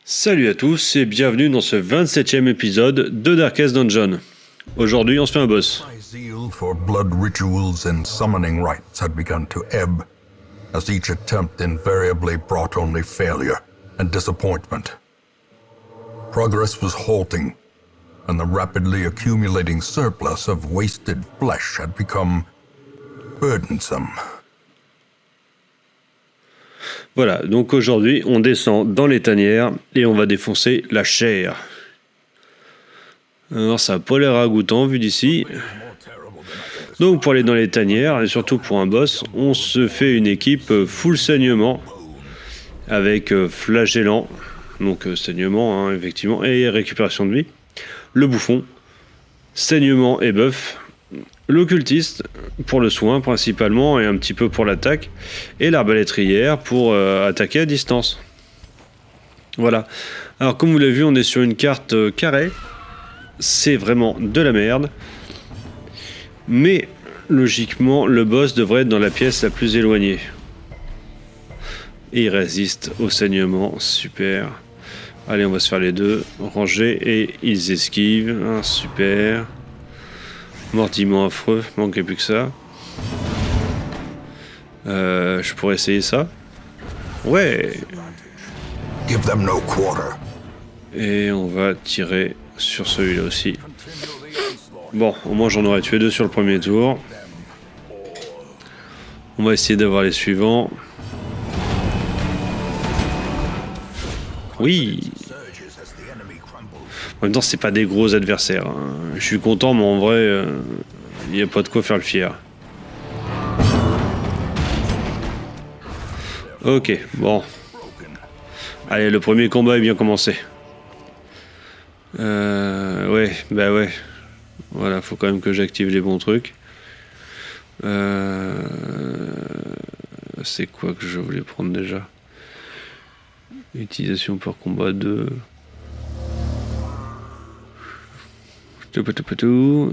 Salut à tous et bienvenue dans ce 27e épisode de Darkest Dungeon. Aujourd'hui on se fait un boss. My zeal for blood rituals and summoning rites had begun to ebb, as each attempt invariably brought only failure and disappointment. Progress was halting, and the rapidly accumulating surplus of wasted flesh had become burdensome. Voilà, donc aujourd'hui on descend dans les tanières et on va défoncer la chair. Alors ça a pas l'air ragoûtant vu d'ici. Donc pour aller dans les tanières et surtout pour un boss, on se fait une équipe full saignement avec flagellant, donc saignement effectivement, et récupération de vie, le bouffon, saignement et buff, l'occultiste pour le soin principalement et un petit peu pour l'attaque, et l'arbalétrière pour attaquer à distance. Voilà. Alors comme vous l'avez vu, on est sur une carte carrée. C'est vraiment de la merde. Mais logiquement, le boss devrait être dans la pièce la plus éloignée. Et il résiste au saignement. Super. Allez, on va se faire les deux. Ranger et ils esquivent. Super. Mordiment affreux. Manquait plus que ça. Je pourrais essayer ça. Ouais. Give them no quarter. Et on va tirer sur celui-là aussi. Bon, au moins j'en aurais tué deux sur le premier tour. On va essayer d'avoir les suivants. Oui. En même temps, c'est pas des gros adversaires. Je suis content, mais en vrai, il n'y a pas de quoi faire le fier. Ok, bon. Allez, le premier combat est bien commencé. Ouais, bah ouais. Voilà, faut quand même que j'active les bons trucs. C'est quoi que je voulais prendre déjà? Utilisation pour combat 2.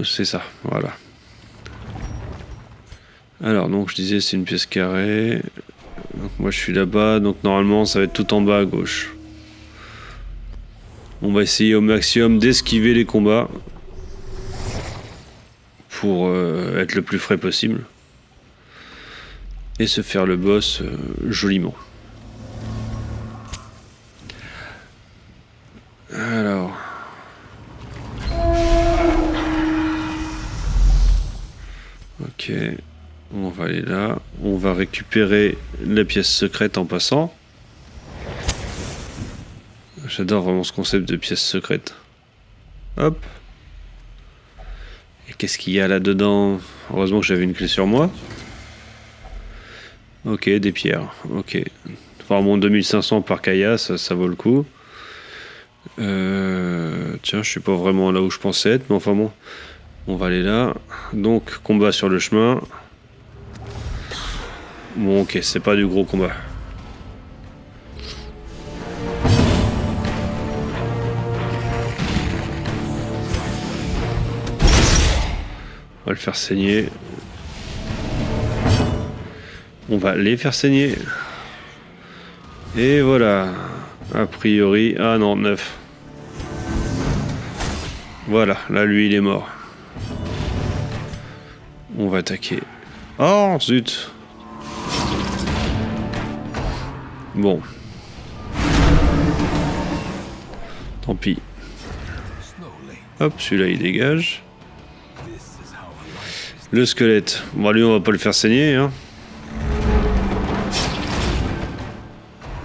C'est ça, voilà. Alors, donc je disais, c'est une pièce carrée. Donc, moi je suis là-bas, donc normalement ça va être tout en bas à gauche. On va essayer au maximum d'esquiver les combats pour être le plus frais possible et se faire le boss joliment. Alors, ok, on va aller là. On va récupérer la pièce secrète en passant. J'adore vraiment ce concept de pièce secrète. Hop. Et qu'est-ce qu'il y a là-dedans? Heureusement que j'avais une clé sur moi. Ok, des pierres. Ok. Enfin, bon, 2500 par caillasse, ça vaut le coup. Tiens, je suis pas vraiment là où je pensais être, mais enfin bon. On va aller là. Donc, combat sur le chemin. Bon, ok, c'est pas du gros combat. On va le faire saigner. On va les faire saigner. Et voilà. A priori... Ah non, 9. Voilà, là lui il est mort. On va attaquer. Oh zut. Bon. Tant pis. Hop, celui-là il dégage. Le squelette. Bon, lui, on va pas le faire saigner. Hein.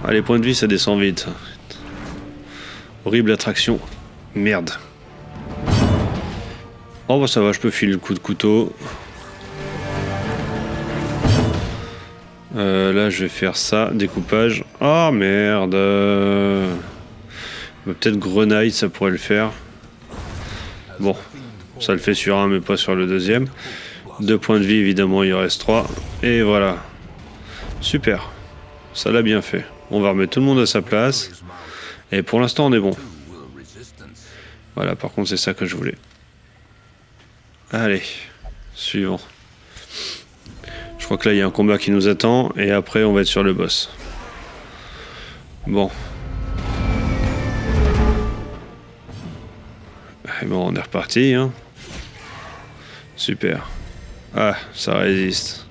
Ah, les points de vie, ça descend vite. Horrible attraction. Merde. Oh, bah ça va, je peux filer le coup de couteau. Là, je vais faire ça. Découpage. Oh, merde. Peut-être grenaille, ça pourrait le faire. Bon. Ça le fait sur un, mais pas sur le deuxième. 2 points de vie, évidemment, il en reste 3. Et voilà. Super. Ça l'a bien fait. On va remettre tout le monde à sa place. Et pour l'instant, on est bon. Voilà, par contre, c'est ça que je voulais. Allez. Suivant. Je crois que là, il y a un combat qui nous attend. Et après, on va être sur le boss. Bon. Et bon, on est reparti, hein. Super. Ah, ça résiste.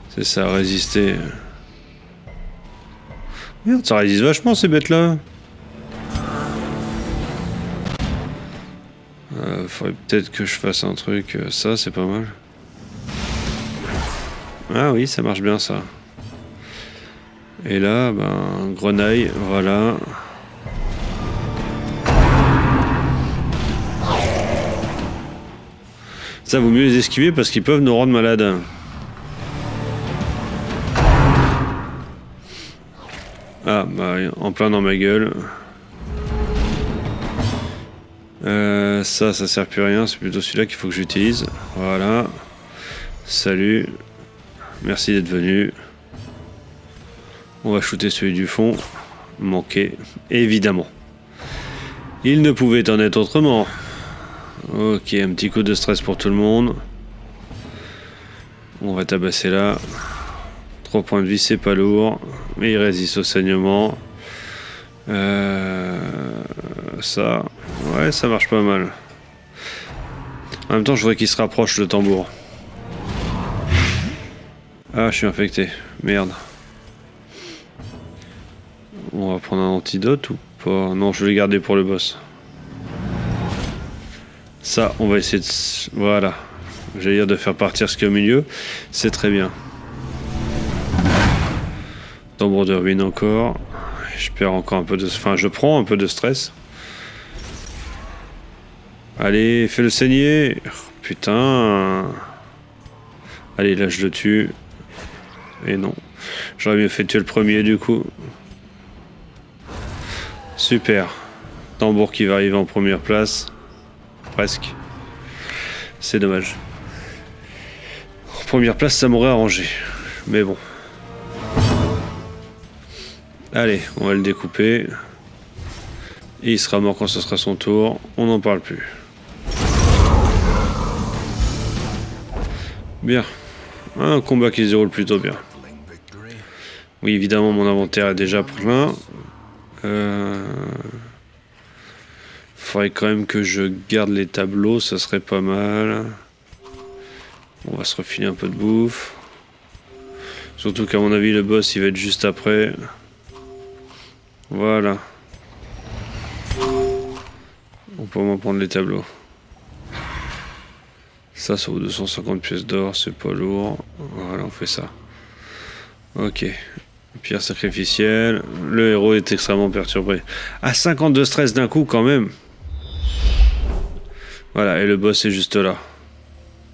C'est ça, résister. Merde, ça résiste vachement ces bêtes-là. Faudrait peut-être que je fasse un truc. Ça, c'est pas mal. Ah oui, ça marche bien ça. Et là, ben, grenaille, voilà. Ça vaut mieux les esquiver parce qu'ils peuvent nous rendre malades. Ah, bah, en plein dans ma gueule. Ça sert plus à rien, c'est plutôt celui-là qu'il faut que j'utilise. Voilà. Salut. Merci d'être venu. On va shooter celui du fond. Manqué, évidemment. Il ne pouvait en être autrement. Ok, un petit coup de stress pour tout le monde. On va tabasser là. 3 points de vie, c'est pas lourd. Mais il résiste au saignement. Ça, ouais, ça marche pas mal. En même temps, je voudrais qu'il se rapproche le tambour. Ah, je suis infecté. Merde. On va prendre un antidote ou pas? Non, je vais le garder pour le boss. Ça, on va essayer de... Voilà. J'allais dire de faire partir ce qui est au milieu. C'est très bien. Tambour de ruine encore. Je perds encore un peu de... Enfin, je prends un peu de stress. Allez, fais-le saigner. Putain. Allez, là, je le tue. Et non. J'aurais mieux fait tuer le premier, du coup. Super. Tambour qui va arriver en première place. Presque. C'est dommage. En première place, ça m'aurait arrangé. Mais bon. Allez, on va le découper. Et il sera mort quand ce sera son tour. On n'en parle plus. Bien. Un combat qui se déroule plutôt bien. Oui, évidemment, mon inventaire est déjà plein. Faudrait quand même que je garde les tableaux, ça serait pas mal. On va se refiler un peu de bouffe. Surtout qu'à mon avis, le boss, il va être juste après. Voilà. On peut m'en prendre les tableaux. Ça vaut 250 pièces d'or, c'est pas lourd. Voilà, on fait ça. Ok. Pierre sacrificielle. Le héros est extrêmement perturbé. Ah, 52 stress d'un coup quand même. Voilà, et le boss est juste là.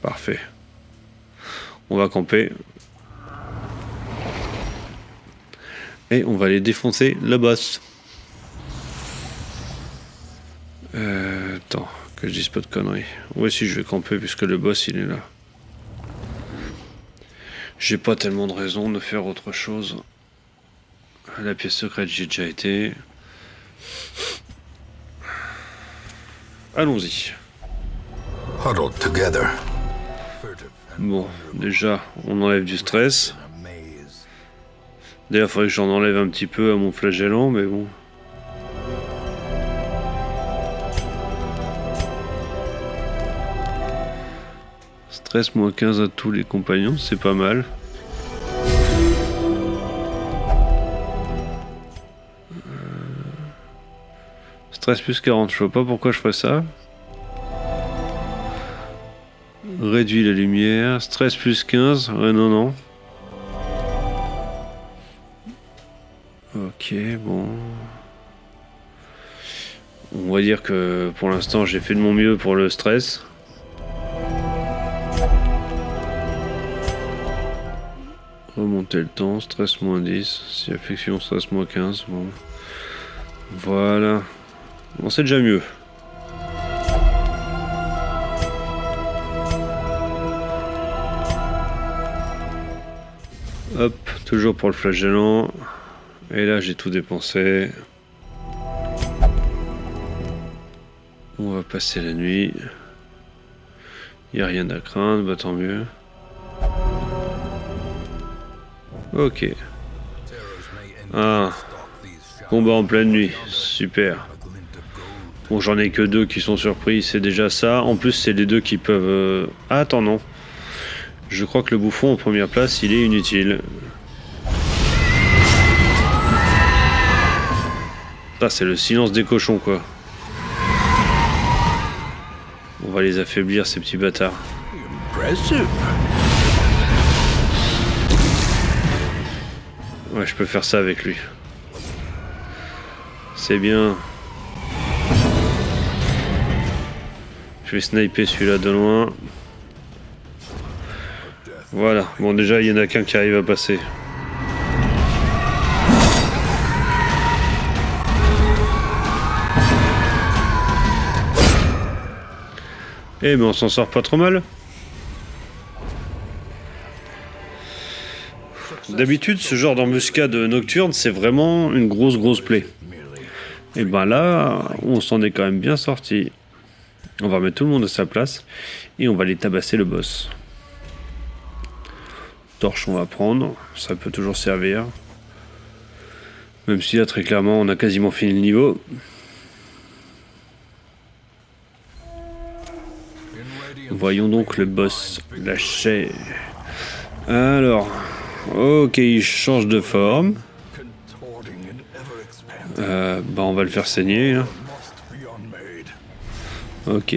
Parfait. On va camper. Et on va aller défoncer le boss. Attends, que je dise pas de conneries. Ouais, si je vais camper puisque le boss il est là. J'ai pas tellement de raison de faire autre chose. La pièce secrète, j'ai déjà été. Allons-y. Huddled together. Bon, déjà, on enlève du stress. D'ailleurs, il faudrait que j'en enlève un petit peu à mon flagellant, mais bon. Stress moins 15 à tous les compagnons, c'est pas mal. Stress plus 40, je vois pas pourquoi je ferais ça. Réduit la lumière. Stress plus 15. Ouais, non, non. Ok, bon. On va dire que pour l'instant, j'ai fait de mon mieux pour le stress. Remonter le temps. Stress moins 10. Si affection, stress moins 15. Bon. Voilà. Bon, c'est déjà mieux. Hop, toujours pour le flagellant. Et là, j'ai tout dépensé. On va passer la nuit. Il n'y a rien à craindre, bah tant mieux. Ok. Ah. Combat en pleine nuit, super. Bon, j'en ai que 2 qui sont surpris, c'est déjà ça. En plus, c'est les 2 qui peuvent... Ah, attends, non. Je crois que le bouffon en première place, il est inutile. Ça, c'est le silence des cochons, quoi. On va les affaiblir, ces petits bâtards. Ouais, je peux faire ça avec lui. C'est bien. Je vais sniper celui-là de loin. Voilà. Bon, déjà, il y en a qu'un qui arrive à passer. Eh ben, on s'en sort pas trop mal. D'habitude, ce genre d'embuscade nocturne, c'est vraiment une grosse plaie. Et ben là, on s'en est quand même bien sorti. On va mettre tout le monde à sa place et on va aller tabasser le boss. Torche, on va prendre, ça peut toujours servir. Même si là, très clairement, on a quasiment fini le niveau. Voyons donc le boss, la chair. Alors, ok, il change de forme. Bah on va le faire saigner. Hein. Ok.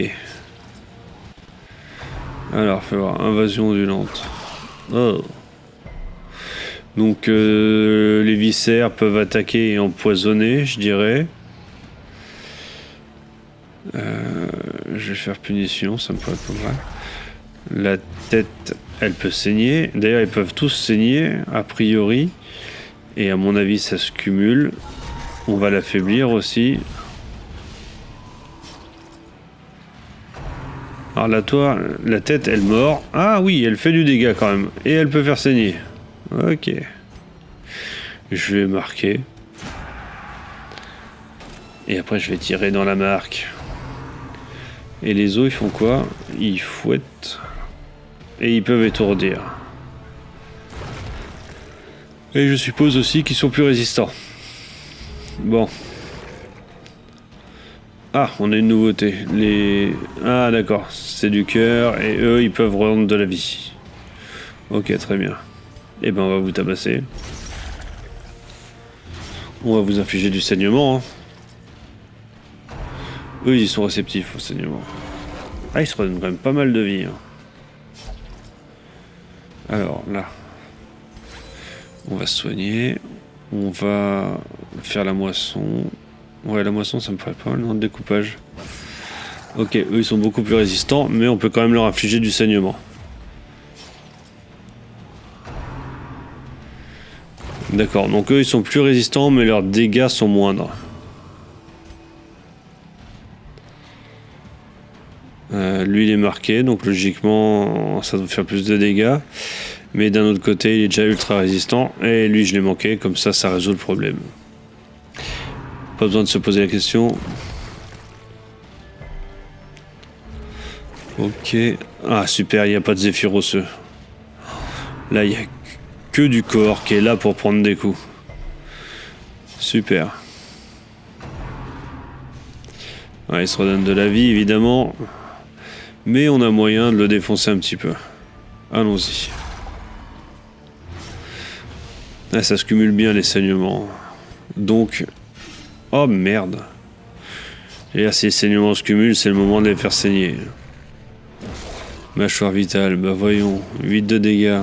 Alors, fais voir, invasion ondulante. Oh. Donc, les viscères peuvent attaquer et empoisonner, je dirais. Je vais faire punition, ça me paraît pas mal. La tête, elle peut saigner. D'ailleurs, ils peuvent tous saigner, a priori. Et à mon avis, ça se cumule. On va l'affaiblir aussi. Alors la tête, elle mord. Ah oui, elle fait du dégât quand même. Et elle peut faire saigner. Ok. Je vais marquer. Et après, je vais tirer dans la marque. Et les os, ils font quoi? Ils fouettent. Et ils peuvent étourdir. Et je suppose aussi qu'ils sont plus résistants. Bon. Ah, on a une nouveauté. Ah, d'accord. C'est du cœur. Et eux, ils peuvent rendre de la vie. Ok, très bien. Et ben, on va vous tabasser. On va vous infliger du saignement. Hein. Eux, ils sont réceptifs au saignement. Ah, ils se redonnent quand même pas mal de vie. Hein. Alors, là. On va se soigner. On va faire la moisson. Ouais, la moisson, ça me ferait pas mal dans le découpage. Ok, eux, ils sont beaucoup plus résistants, mais on peut quand même leur infliger du saignement. D'accord, donc eux, ils sont plus résistants, mais leurs dégâts sont moindres. Lui, il est marqué, donc logiquement, ça doit faire plus de dégâts. Mais d'un autre côté, il est déjà ultra résistant. Et lui, je l'ai manqué, comme ça résout le problème. Pas besoin de se poser la question. Ok. Ah, super, il n'y a pas de Zéphiroseux. Là, il n'y a que du corps qui est là pour prendre des coups. Super. Ouais, il se redonne de la vie, évidemment. Mais on a moyen de le défoncer un petit peu. Allons-y. Ah, ça se cumule bien les saignements. Donc... Oh merde. Et là, si les saignements se cumulent, c'est le moment de les faire saigner. Mâchoire vitale, bah voyons. 8 de dégâts.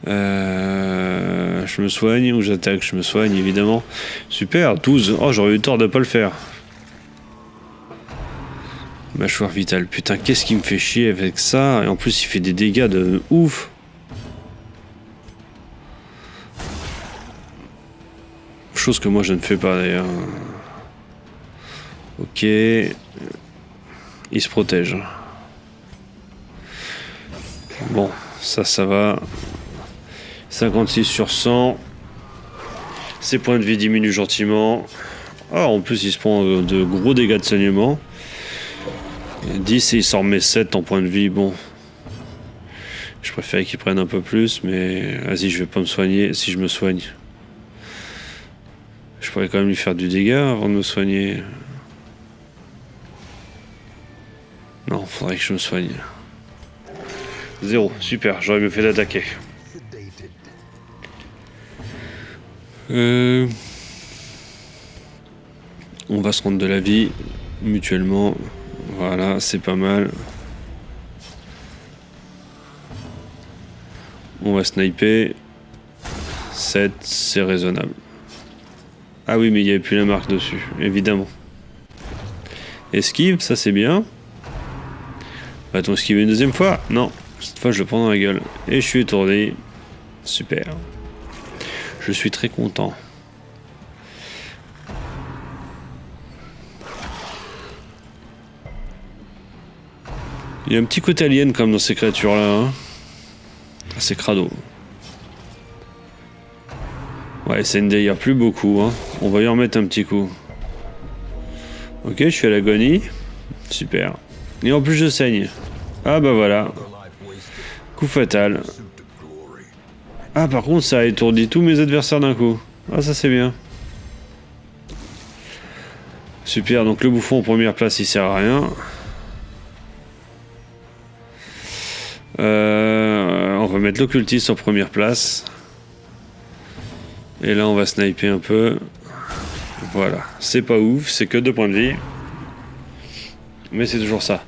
Je me soigne ou j'attaque? Je me soigne, évidemment. Super, 12. Oh, j'aurais eu tort de pas le faire. Mâchoire vitale. Putain, qu'est-ce qui me fait chier avec ça? Et en plus, il fait des dégâts de ouf. Chose que moi je ne fais pas d'ailleurs. Ok. Il se protège. Bon, ça va. 56 sur 100. Ses points de vie diminuent gentiment. Ah, en plus il se prend de gros dégâts de saignement. 10 et il s'en remet 7 en points de vie. Bon. Je préférais qu'il prenne un peu plus, mais vas-y, je vais pas me soigner si je me soigne. Je pourrais quand même lui faire du dégât avant de me soigner. Non, faudrait que je me soigne. 0, super, j'aurais mieux fait d'attaquer. On va se rendre de la vie mutuellement. Voilà, c'est pas mal. On va sniper. 7, c'est raisonnable. Ah oui, mais il n'y avait plus la marque dessus, évidemment. Esquive, ça c'est bien. Va-t-on esquiver une deuxième fois? Non, cette fois je le prends dans la gueule. Et je suis étourdi. Super. Je suis très content. Il y a un petit côté alien comme dans ces créatures-là. Hein. C'est crado. Ouais, c'est une d'ailleurs plus beaucoup. Hein. On va y en remettre un petit coup. Ok, je suis à l'agonie. Super. Et en plus, je saigne. Ah bah voilà. Coup fatal. Ah, par contre, ça a étourdi tous mes adversaires d'un coup. Ah, ça c'est bien. Super, donc le bouffon en première place, il sert à rien. On va mettre l'occultiste en première place. Et là, on va sniper un peu. Voilà, c'est pas ouf, c'est que 2 points de vie. Mais c'est toujours ça.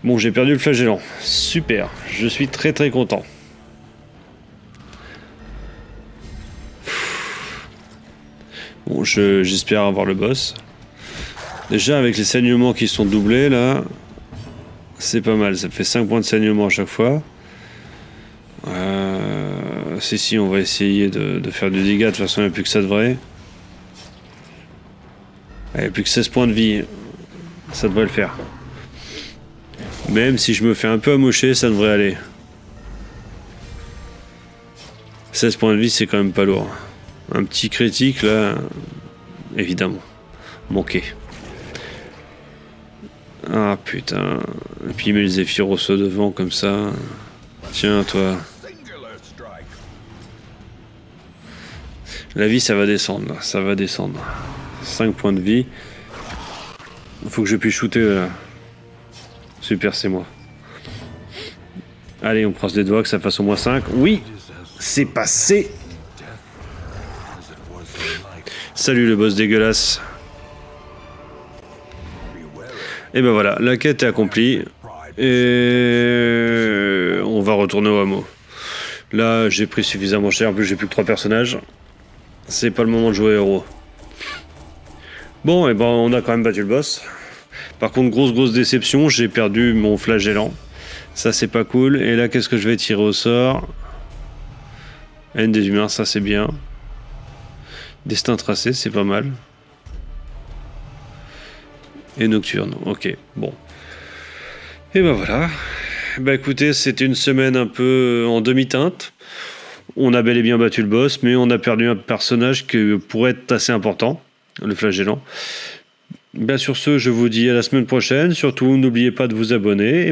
Bon, j'ai perdu le flagellant. Super, je suis très très content. Bon, j'espère avoir le boss. Déjà, avec les saignements qui sont doublés, là, c'est pas mal. Ça fait 5 points de saignement à chaque fois. Si, on va essayer de faire du dégât. De toute façon, il n'y a plus que ça de vrai. Il n'y a plus que 16 points de vie. Ça devrait le faire. Même si je me fais un peu amocher, ça devrait aller. 16 points de vie, c'est quand même pas lourd. Un petit critique, là, évidemment. Manqué. Ah, putain. Et puis il met le Zephyros devant, comme ça. Tiens, toi. La vie, ça va descendre, là. Ça va descendre. 5 points de vie. Il faut que je puisse shooter, là. Super, c'est moi. Allez, on croise les doigts que ça fasse au moins 5. Oui, c'est passé. Salut le boss dégueulasse. Et ben voilà, la quête est accomplie. Et on va retourner au hameau. Là, j'ai pris suffisamment cher. En plus, j'ai plus que 3 personnages. C'est pas le moment de jouer héros. Bon, et ben on a quand même battu le boss. Par contre, grosse déception, j'ai perdu mon flagellant. Ça, c'est pas cool. Et là, qu'est-ce que je vais tirer au sort? Haine des humains, ça c'est bien. Destin tracé, c'est pas mal. Et nocturne, ok, bon. Et ben voilà. Bah écoutez, c'était une semaine un peu en demi-teinte. On a bel et bien battu le boss, mais on a perdu un personnage qui pourrait être assez important, le flagellant. Bien sur ce, je vous dis à la semaine prochaine. Surtout, n'oubliez pas de vous abonner.